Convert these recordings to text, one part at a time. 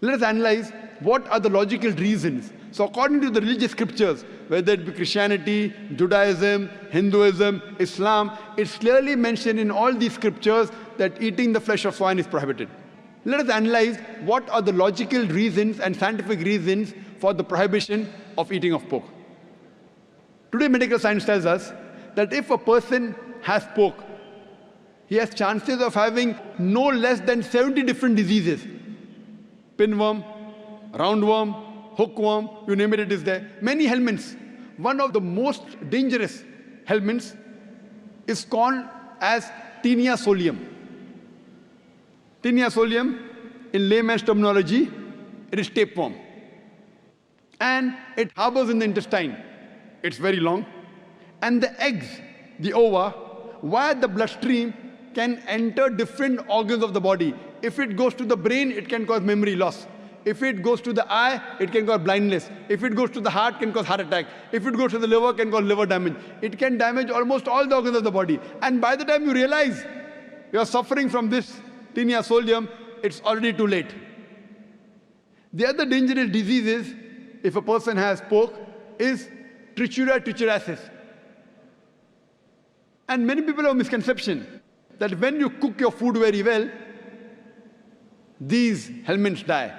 Let us analyze what are the logical reasons. So according to the religious scriptures, whether it be Christianity, Judaism, Hinduism, Islam, it's clearly mentioned in all these scriptures that eating the flesh of swine is prohibited. Let us analyze what are the logical reasons and scientific reasons for the prohibition of eating of pork. Today, medical science tells us that if a person has pork, he has chances of having no less than 70 different diseases. Pinworm, roundworm, hookworm, you name it, it is there. Many helminths. One of the most dangerous helminths is called as Tinea solium. Tinea solium, in layman's terminology, it is tapeworm. And it harbors in the intestine. It's very long. And the eggs, the ova, via the bloodstream, can enter different organs of the body. If it goes to the brain, it can cause memory loss. If it goes to the eye, it can cause blindness. If it goes to the heart, it can cause heart attack. If it goes to the liver, it can cause liver damage. It can damage almost all the organs of the body. And by the time you realize you are suffering from this Tinea solium, it's already too late. The other dangerous diseases, if a person has pork, is Trichuria trichuriasis. And many people have a misconception that when you cook your food very well, these helminths die.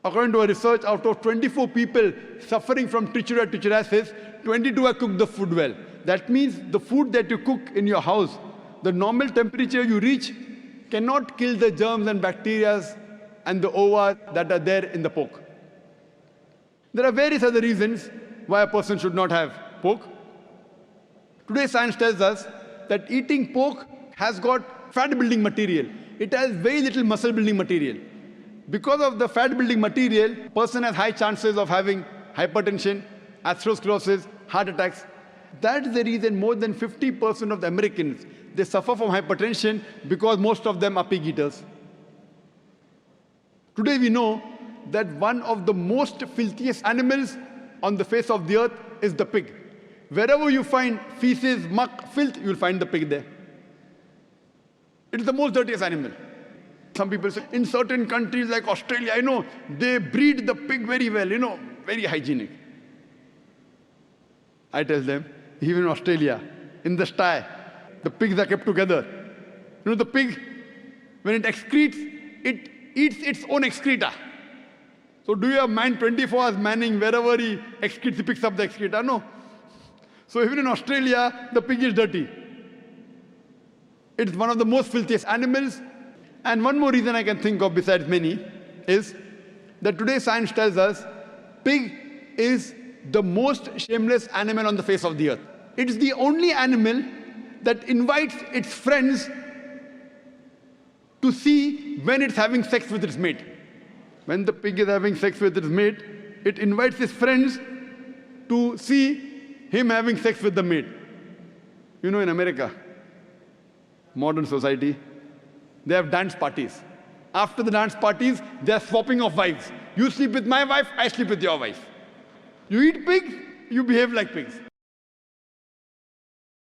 According to a research, out of 24 people suffering from Trichuria trichuriasis, 22 have cooked the food well. That means the food that you cook in your house, the normal temperature you reach cannot kill the germs and bacteria and the ova that are there in the pork. There are various other reasons why a person should not have pork. Today, science tells us that eating pork has got fat-building material. It has very little muscle-building material. Because of the fat-building material, a person has high chances of having hypertension, atherosclerosis, heart attacks. That is the reason more than 50% of the Americans, they suffer from hypertension because most of them are pig eaters. Today we know that one of the most filthiest animals on the face of the earth is the pig. Wherever you find feces, muck, filth, you'll find the pig there. It is the most dirtiest animal. Some people say, in certain countries like Australia, I know, they breed the pig very well, very hygienic. I tell them, even in Australia, in the sty, the pigs are kept together. The pig, when it excretes, it eats its own excreta. So do you have man 24 hours manning wherever he excretes, he picks up the excreta? No. So even in Australia, the pig is dirty. It's one of the most filthiest animals. And one more reason I can think of besides many is that today science tells us pig is the most shameless animal on the face of the earth. It's the only animal that invites its friends to see when it's having sex with its mate. When the pig is having sex with its mate, it invites its friends to see him having sex with the mate. In America, modern society, they have dance parties. After the dance parties, they are swapping of wives. You sleep with my wife, I sleep with your wife. You eat pigs, you behave like pigs.